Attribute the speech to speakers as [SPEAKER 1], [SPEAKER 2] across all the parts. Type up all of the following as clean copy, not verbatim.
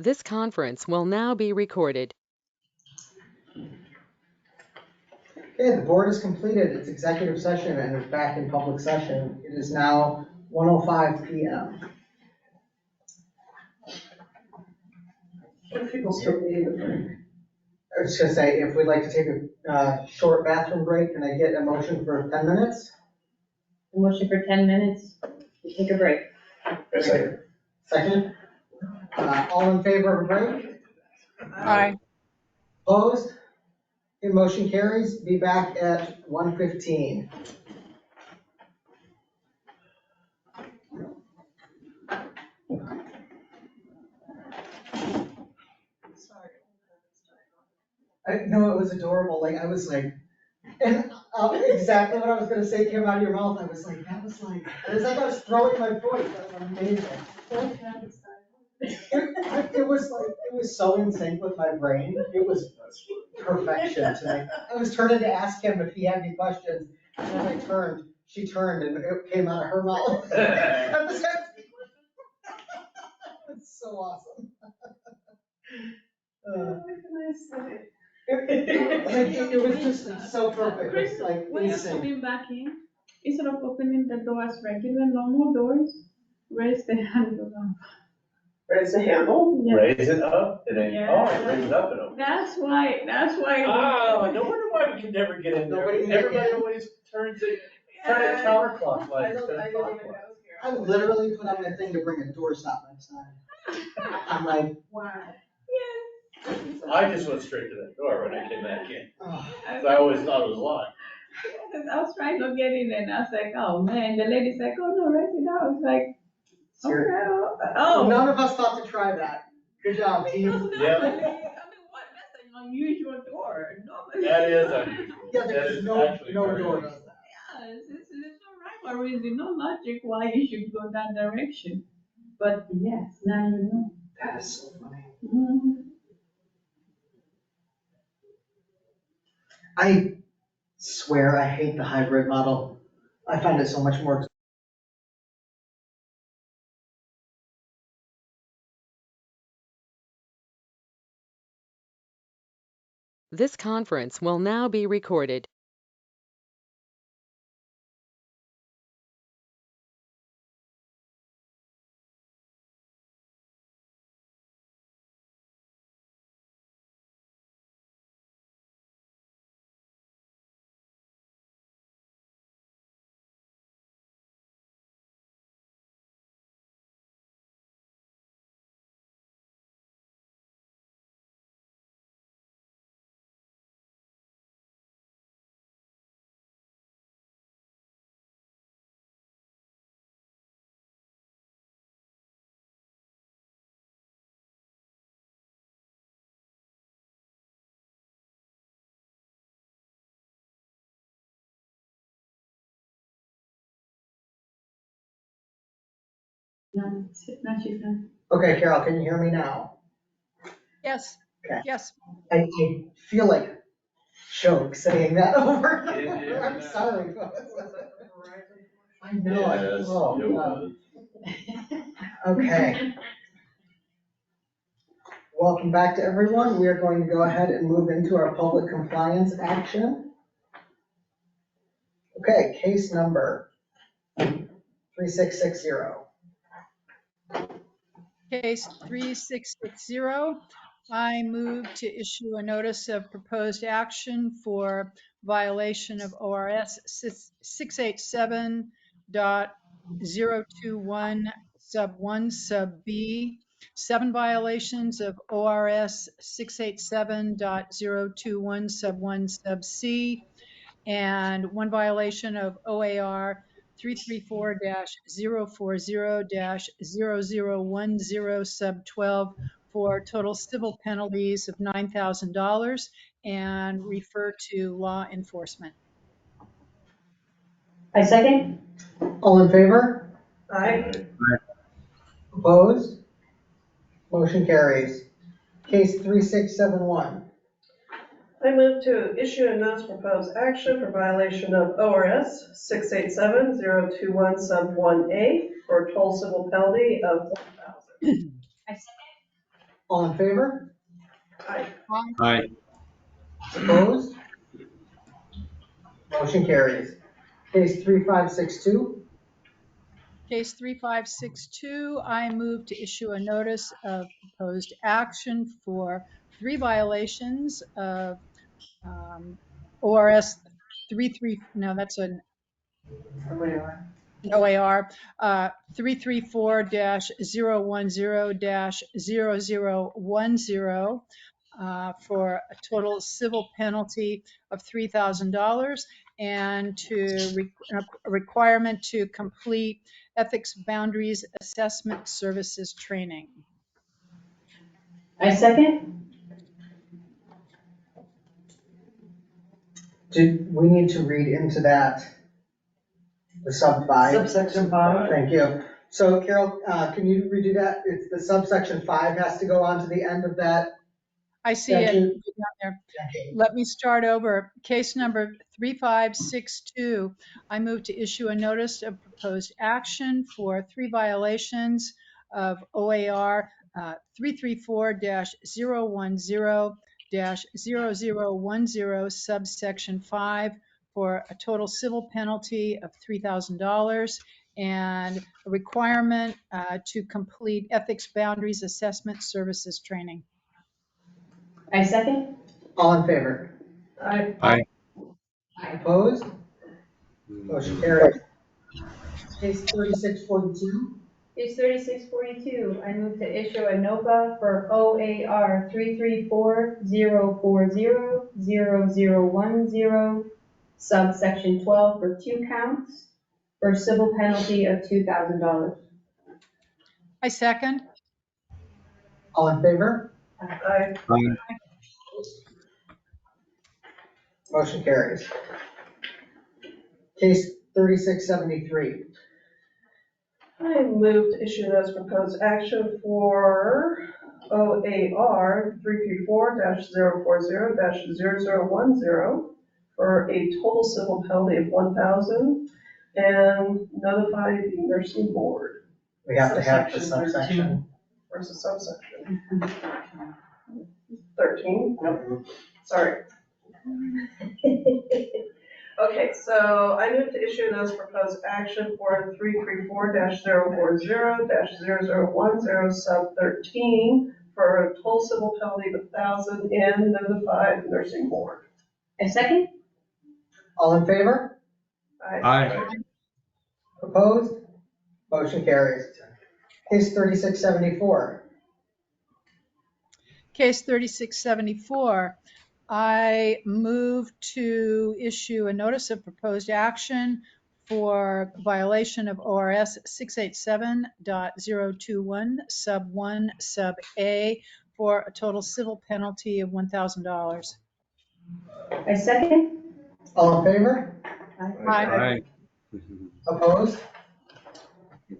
[SPEAKER 1] This conference will now be recorded.
[SPEAKER 2] Okay, the board has completed its executive session and is back in public session. It is now 1:05 p.m.
[SPEAKER 3] What if people still need a break?
[SPEAKER 2] I was gonna say, if we'd like to take a short bathroom break, can I get a motion for 10 minutes?
[SPEAKER 4] A motion for 10 minutes, we take a break.
[SPEAKER 3] Second.
[SPEAKER 2] Second? All in favor of a break?
[SPEAKER 5] Aye.
[SPEAKER 2] Opposed? Okay, motion carries. Be back at 1:15. I know, it was adorable. Like, I was like, and exactly what I was gonna say came out of your mouth. I was like, it was like I was throwing my voice. That was amazing. It was so in sync with my brain. It was perfection to me. I was turning to ask him if he had any questions, and then she turned, and it came out of her mouth. It's so awesome. It was just so perfect.
[SPEAKER 6] Chris,
[SPEAKER 2] It's like
[SPEAKER 6] when you're
[SPEAKER 2] insane.
[SPEAKER 6] coming back in, instead of opening the door as regular normal doors, raise the handle up.
[SPEAKER 3] Raise the handle?
[SPEAKER 6] Yeah.
[SPEAKER 7] Raise it up and then,
[SPEAKER 6] Yeah.
[SPEAKER 7] oh, raise it up and over.
[SPEAKER 6] That's why.
[SPEAKER 7] Oh, no wonder why we can never get in there.
[SPEAKER 2] Nobody can get
[SPEAKER 7] Everybody
[SPEAKER 2] in.
[SPEAKER 7] always turns it counterclockwise
[SPEAKER 3] I
[SPEAKER 7] instead of
[SPEAKER 3] don't even
[SPEAKER 7] clockwise.
[SPEAKER 2] I literally put on my thing to bring a doorstop next time. I'm like,
[SPEAKER 3] Wow.
[SPEAKER 6] Yes.
[SPEAKER 7] I just went straight to that door when I came back in.
[SPEAKER 2] oh.
[SPEAKER 7] 'Cause I always thought it was locked.
[SPEAKER 6] I was trying to get in and I was like, oh man, the lady's like, oh no, raise it up. I was like, okay, oh.
[SPEAKER 2] None of us thought to try that. Good job, team.
[SPEAKER 7] Yeah.
[SPEAKER 6] I mean, what, that's an unusual door. Nobody.
[SPEAKER 7] That is unusual.
[SPEAKER 2] Yeah,
[SPEAKER 7] That
[SPEAKER 2] there's
[SPEAKER 7] is
[SPEAKER 2] no
[SPEAKER 7] actually
[SPEAKER 2] door
[SPEAKER 7] very
[SPEAKER 2] does
[SPEAKER 7] unusual.
[SPEAKER 2] that.
[SPEAKER 6] Yeah, it's no rhyme or reason, no logic why you should go that direction. But yes, now you know.
[SPEAKER 2] That is so funny.
[SPEAKER 6] Mhm.
[SPEAKER 2] I swear I hate the hybrid model. I find it so much more.
[SPEAKER 1] This conference will now be recorded.
[SPEAKER 6] Now she's done.
[SPEAKER 2] Okay, Carol, can you hear me now?
[SPEAKER 5] Yes.
[SPEAKER 2] Okay.
[SPEAKER 5] Yes.
[SPEAKER 2] I feel like choke saying that over.
[SPEAKER 7] Yeah.
[SPEAKER 2] I'm sorry, folks. I know.
[SPEAKER 7] Yes,
[SPEAKER 2] Oh,
[SPEAKER 7] it
[SPEAKER 2] God.
[SPEAKER 7] was.
[SPEAKER 2] Okay. Welcome back to everyone. We are going to go ahead and move into our public compliance action. Okay, case number 3660.
[SPEAKER 5] Case 3660. I move to issue a notice of proposed action for violation of ORS 687.021 sub 1 sub B, 7 violations of ORS 687.021 sub 1 sub C, and 1 violation of OAR 334-040-0010 sub 12 for total civil penalties of $9,000 and refer to law enforcement.
[SPEAKER 4] I second.
[SPEAKER 2] All in favor?
[SPEAKER 3] Aye.
[SPEAKER 2] Opposed? Motion carries. Case 3671.
[SPEAKER 3] I move to issue a notice of proposed action for violation of ORS 687-021 sub 1A for a total civil penalty of $1,000.
[SPEAKER 4] I second.
[SPEAKER 2] All in favor?
[SPEAKER 3] Aye.
[SPEAKER 7] Aye.
[SPEAKER 2] Opposed? Motion carries. Case 3562.
[SPEAKER 5] Case 3562, I move to issue a notice of proposed action for 3 violations of ORS 33, no, that's an OAR 334-010-0010 for a total civil penalty of $3,000 and a requirement to complete ethics boundaries assessment services training.
[SPEAKER 4] I second.
[SPEAKER 2] We need to read into that the sub 5?
[SPEAKER 3] Subsection 5.
[SPEAKER 2] Thank you. So Carol, can you redo that? It's the subsection 5 has to go on to the end of that
[SPEAKER 5] I see it
[SPEAKER 2] statute.
[SPEAKER 5] down there.
[SPEAKER 2] Okay.
[SPEAKER 5] Let me start over. Case number 3562, I move to issue a notice of proposed action for 3 violations of OAR 334-010-0010 subsection 5 for a total civil penalty of $3,000 and a requirement to complete ethics boundaries assessment services training.
[SPEAKER 4] I second.
[SPEAKER 2] All in favor?
[SPEAKER 3] Aye.
[SPEAKER 7] Aye.
[SPEAKER 2] Opposed? Motion carries. Case 3642.
[SPEAKER 4] Case 3642, I move to issue a NOPA for OAR 334-040-0010, subsection 12 for 2 counts, for civil penalty of $2,000.
[SPEAKER 5] I second.
[SPEAKER 2] All in favor?
[SPEAKER 3] Aye.
[SPEAKER 7] Aye.
[SPEAKER 2] Motion carries. Case 3673.
[SPEAKER 3] I move to issue notice of proposed action for OAR 334-040-0010 for a total civil penalty of $1,000 and notify the nursing board.
[SPEAKER 2] We have to have the
[SPEAKER 3] Subsection
[SPEAKER 2] subsection.
[SPEAKER 3] Where's the subsection? 13? Nope, sorry. Okay, so I move to issue a notice of proposed action for 334-040-0010 sub 13 for a total civil penalty of $1,000 and notify the nursing board.
[SPEAKER 4] I second.
[SPEAKER 2] All in favor?
[SPEAKER 7] Aye.
[SPEAKER 2] Opposed? Motion carries. Case 3674.
[SPEAKER 5] Case 3674, I move to issue a notice of proposed action for violation of ORS 687.021 sub 1 sub A for a total civil penalty of $1,000.
[SPEAKER 4] I second.
[SPEAKER 2] All in favor?
[SPEAKER 5] Aye.
[SPEAKER 2] Opposed?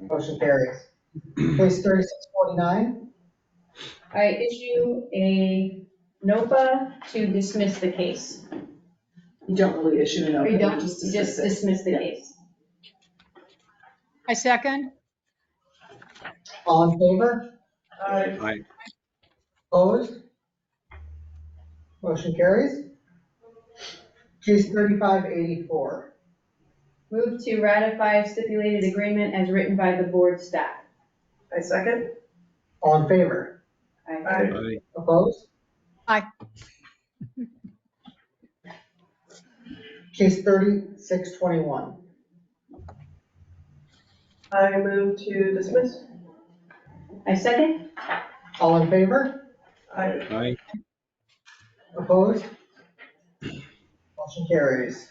[SPEAKER 2] Motion carries. Case 3649.
[SPEAKER 4] I issue a NOPA to dismiss the case.
[SPEAKER 3] You don't really issue a
[SPEAKER 4] Or you don't,
[SPEAKER 3] just
[SPEAKER 4] you just dismiss the case.
[SPEAKER 5] I second.
[SPEAKER 2] All in favor?
[SPEAKER 7] Aye.
[SPEAKER 2] Opposed? Motion carries. Case 3584.
[SPEAKER 4] Move to ratify stipulated agreement as written by the board staff.
[SPEAKER 3] I second.
[SPEAKER 2] All in favor?
[SPEAKER 3] Aye.
[SPEAKER 2] Opposed?
[SPEAKER 5] Aye.
[SPEAKER 2] Case 3621.
[SPEAKER 3] I move to dismiss.
[SPEAKER 4] I second.
[SPEAKER 2] All in favor?
[SPEAKER 3] Aye.
[SPEAKER 2] Opposed? Motion carries.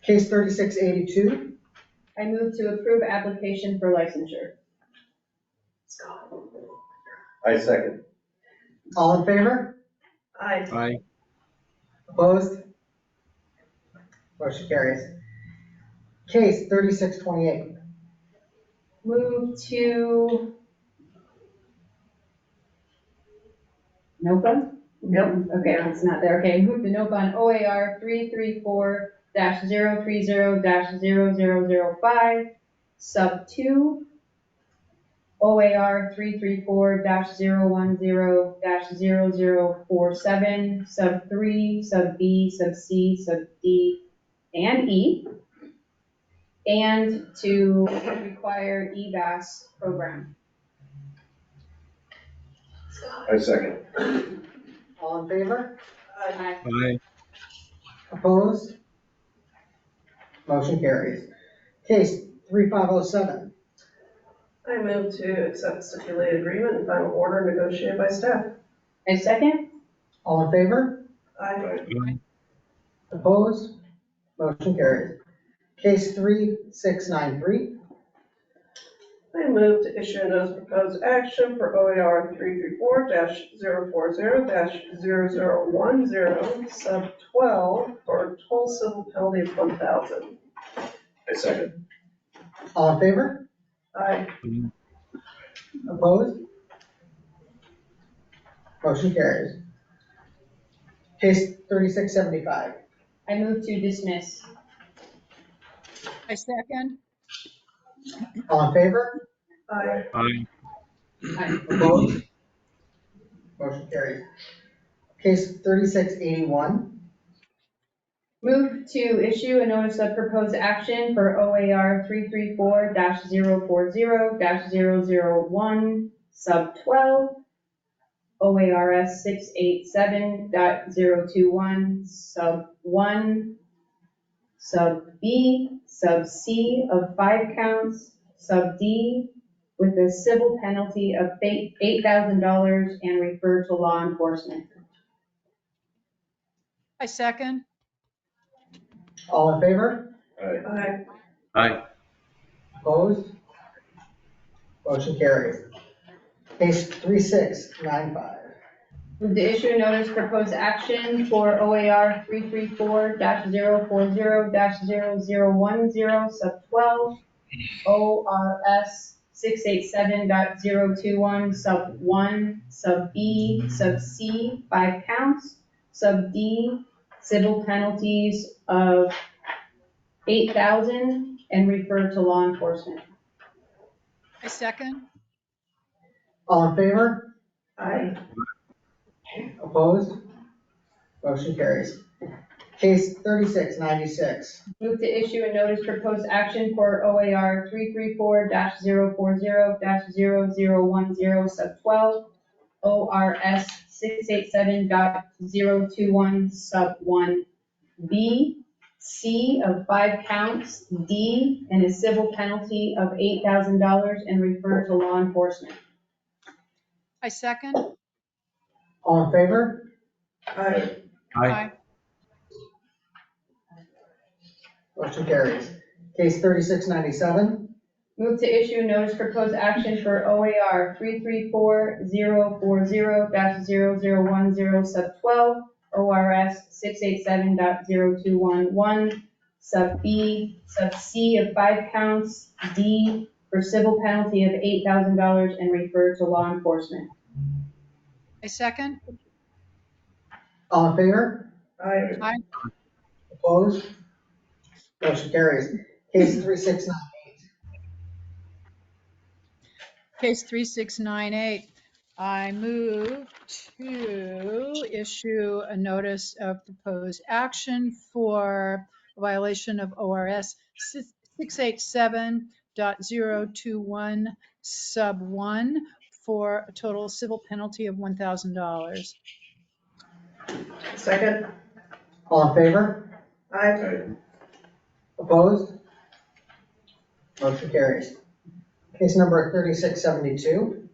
[SPEAKER 2] Case 3682.
[SPEAKER 4] I move to approve application for licensure.
[SPEAKER 7] I second.
[SPEAKER 2] All in favor?
[SPEAKER 3] Aye.
[SPEAKER 2] Opposed? Motion carries. Case 3628.
[SPEAKER 4] Move to NOPA?
[SPEAKER 3] Yep.
[SPEAKER 4] Okay, it's not there. Okay, move to NOPA on OAR 334-030-0005, sub 2 OAR 334-010-0047, sub 3, sub B, sub C, sub D, and E, and to require EBAS program.
[SPEAKER 7] I second.
[SPEAKER 2] All in favor?
[SPEAKER 4] Aye.
[SPEAKER 7] Aye.
[SPEAKER 2] Opposed? Motion carries. Case 3507.
[SPEAKER 3] I move to accept stipulated agreement and final order negotiated by staff.
[SPEAKER 4] I second.
[SPEAKER 2] All in favor?
[SPEAKER 3] Aye.
[SPEAKER 2] Opposed? Motion carries. Case 3693.
[SPEAKER 3] I move to issue a notice of proposed action for OAR 334-040-0010, sub 12, for a total civil penalty of $1,000.
[SPEAKER 7] I second.
[SPEAKER 2] All in favor?
[SPEAKER 3] Aye.
[SPEAKER 2] Opposed? Motion carries. Case 3675.
[SPEAKER 4] I move to dismiss.
[SPEAKER 5] I second.
[SPEAKER 2] All in favor?
[SPEAKER 3] Aye.
[SPEAKER 7] Aye.
[SPEAKER 2] Opposed? Motion carries. Case 3681.
[SPEAKER 4] Move to issue a notice of proposed action for OAR 334-040-001, sub 12, OARS 687.021, sub 1, sub B, sub C of 5 counts, sub D, with a civil penalty of $8,000 and refer to law enforcement.
[SPEAKER 5] I second.
[SPEAKER 2] All in favor?
[SPEAKER 7] Aye.
[SPEAKER 3] Aye.
[SPEAKER 7] Aye.
[SPEAKER 2] Opposed? Motion carries. Case 3695.
[SPEAKER 4] Move to issue a notice proposed action for OAR 334-040-0010, sub 12, ORS 687.021, sub 1, sub B, sub C, 5 counts, sub D, civil penalties of $8,000 and refer to law enforcement.
[SPEAKER 5] I second.
[SPEAKER 2] All in favor?
[SPEAKER 3] Aye.
[SPEAKER 2] Opposed? Motion carries. Case 3696.
[SPEAKER 4] Move to issue a notice proposed action for OAR 334-040-0010, sub 12, ORS 687.021, sub 1, B, C of 5 counts, D, and a civil penalty of $8,000 and refer to law enforcement.
[SPEAKER 5] I second.
[SPEAKER 2] All in favor?
[SPEAKER 3] Aye.
[SPEAKER 5] Aye.
[SPEAKER 2] Motion carries. Case 3697.
[SPEAKER 4] Move to issue a notice proposed action for OAR 334-040-0010, sub 12, ORS 687.0211, sub B, sub C of 5 counts, D, for civil penalty of $8,000 and refer to law enforcement.
[SPEAKER 5] I second.
[SPEAKER 2] All in favor?
[SPEAKER 3] Aye.
[SPEAKER 5] Aye.
[SPEAKER 2] Opposed? Motion carries. Case 3698.
[SPEAKER 5] Case 3698. I move to issue a notice of proposed action for violation of ORS 687.021, sub 1, for a total civil penalty of $1,000.
[SPEAKER 3] Second.
[SPEAKER 2] All in favor?
[SPEAKER 3] Aye.
[SPEAKER 2] Opposed? Motion carries. Case number 3672.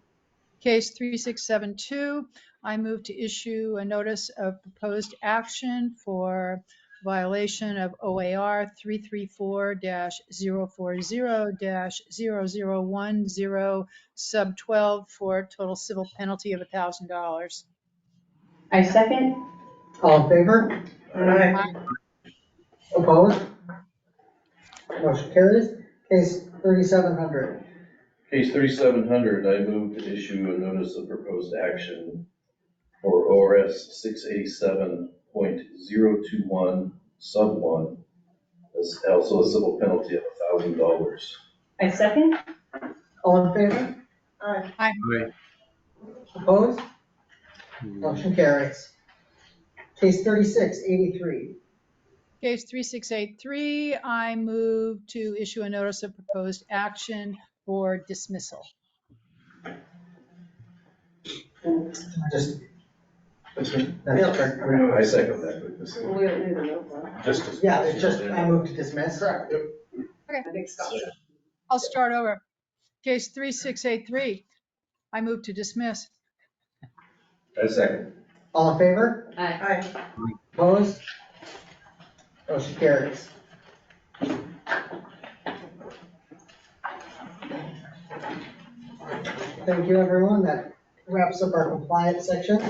[SPEAKER 5] Case 3672, I move to issue a notice of proposed action for violation of OAR 334-040-0010, sub 12, for a total civil penalty of $1,000.
[SPEAKER 4] I second.
[SPEAKER 2] All in favor?
[SPEAKER 3] Aye.
[SPEAKER 2] Opposed? Motion carries. Case 3700.
[SPEAKER 7] Case 3700, I move to issue a notice of proposed action for ORS 687.021, sub 1, as also a civil penalty of $1,000.
[SPEAKER 4] I second.
[SPEAKER 2] All in favor?
[SPEAKER 3] Aye.
[SPEAKER 2] Opposed? Motion carries. Case 3683.
[SPEAKER 5] Case 3683, I move to issue a notice of proposed action for dismissal.
[SPEAKER 2] Just. That's
[SPEAKER 3] Yeah.
[SPEAKER 2] correct.
[SPEAKER 7] I second that.
[SPEAKER 3] We don't need a note.
[SPEAKER 7] Just.
[SPEAKER 2] Yeah, it's just, I move to dismiss.
[SPEAKER 3] Correct. I think Scott said.
[SPEAKER 5] I'll start over. Case 3683, I move to dismiss.
[SPEAKER 7] I second.
[SPEAKER 2] All in favor?
[SPEAKER 3] Aye.
[SPEAKER 2] Opposed? Motion carries. Thank you, everyone. That wraps up our compliance section.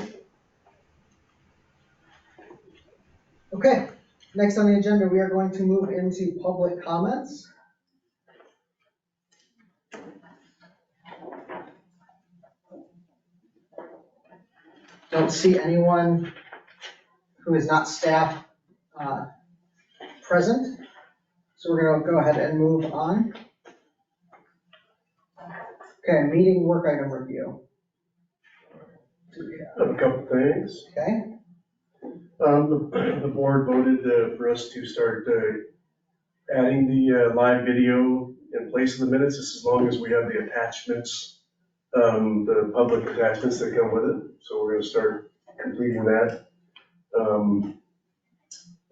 [SPEAKER 2] Okay, next on the agenda, we are going to move into public comments. Don't see anyone who is not staff present, so we're going to go ahead and move on. Okay, meeting work item review.
[SPEAKER 8] Have a couple things.
[SPEAKER 2] Okay,
[SPEAKER 8] The board voted for us to start adding the live video in place of the minutes, just as long as we have the attachments, the public attachments that come with it. So we're gonna start completing that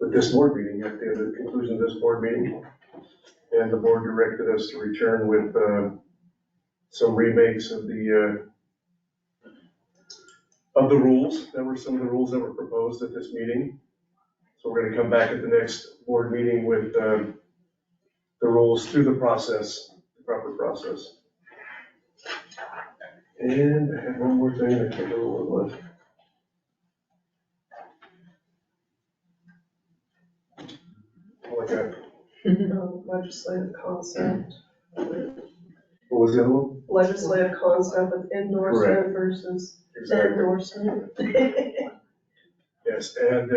[SPEAKER 8] with this board meeting, at the conclusion of this board meeting. And the board directed us to return with some remakes of the rules. That were some of the rules that were proposed at this meeting. So we're gonna come back at the next board meeting with the rules through the process, the proper process. And I had one more thing, I can't remember what it was. Oh my God,
[SPEAKER 3] Legislative concept.
[SPEAKER 8] what was the other one?
[SPEAKER 3] Legislative concept of endorsement versus
[SPEAKER 8] Exactly,
[SPEAKER 3] endorsement.
[SPEAKER 8] yes, and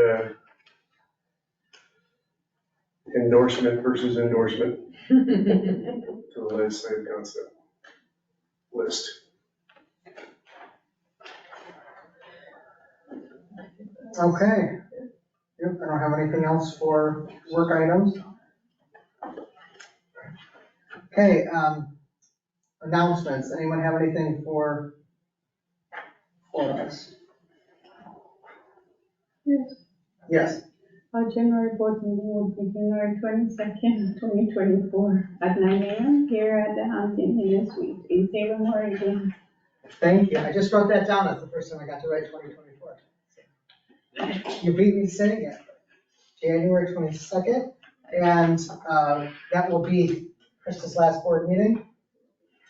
[SPEAKER 8] endorsement versus endorsement to the legislative concept list.
[SPEAKER 2] okay. Yep, I don't have anything else for work items. Okay, announcements. Anyone have anything for us?
[SPEAKER 6] Yes,
[SPEAKER 2] Yes,
[SPEAKER 6] our January board meeting will be January 22nd, 2024 at 9 a.m. here at the Hampton Inn Suite in Salem, Oregon.
[SPEAKER 2] thank you. I just wrote that down. That's the first time I got to write 2024. You beat me to saying it. January 22nd, and that will be Krista's last board meeting.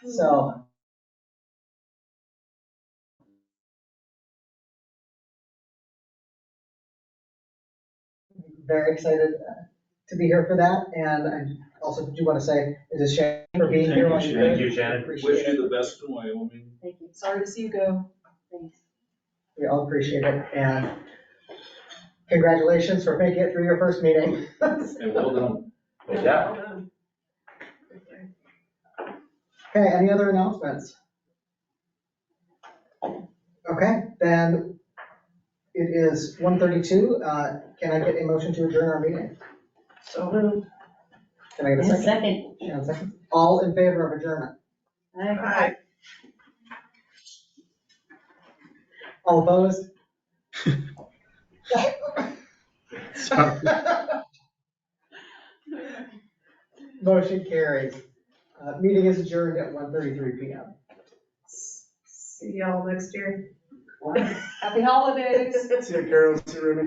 [SPEAKER 2] So very excited to be here for that, and I also do want to say, it's a shame for being here.
[SPEAKER 9] Thank you, Thank you, Shannon.
[SPEAKER 2] Appreciate
[SPEAKER 9] Wish
[SPEAKER 2] it.
[SPEAKER 9] you the best in Wyoming.
[SPEAKER 3] Thank you. Sorry to see you go. Thanks.
[SPEAKER 2] We all appreciate it, and congratulations for making it through your first meeting.
[SPEAKER 9] And well done. Yeah.
[SPEAKER 3] Well done.
[SPEAKER 2] Okay, any other announcements? Okay, then it is 1:32. Can I get a motion to adjourn our meeting?
[SPEAKER 3] So moved.
[SPEAKER 2] Can I get a second?
[SPEAKER 4] Second.
[SPEAKER 2] Shannon, second. All in favor of adjournment?
[SPEAKER 3] Aye.
[SPEAKER 2] All opposed? Motion carries. Meeting is adjourned at 1:33 p.m.
[SPEAKER 3] See y'all next year.
[SPEAKER 4] Happy holidays.
[SPEAKER 8] See you, Carol, see you, Remy.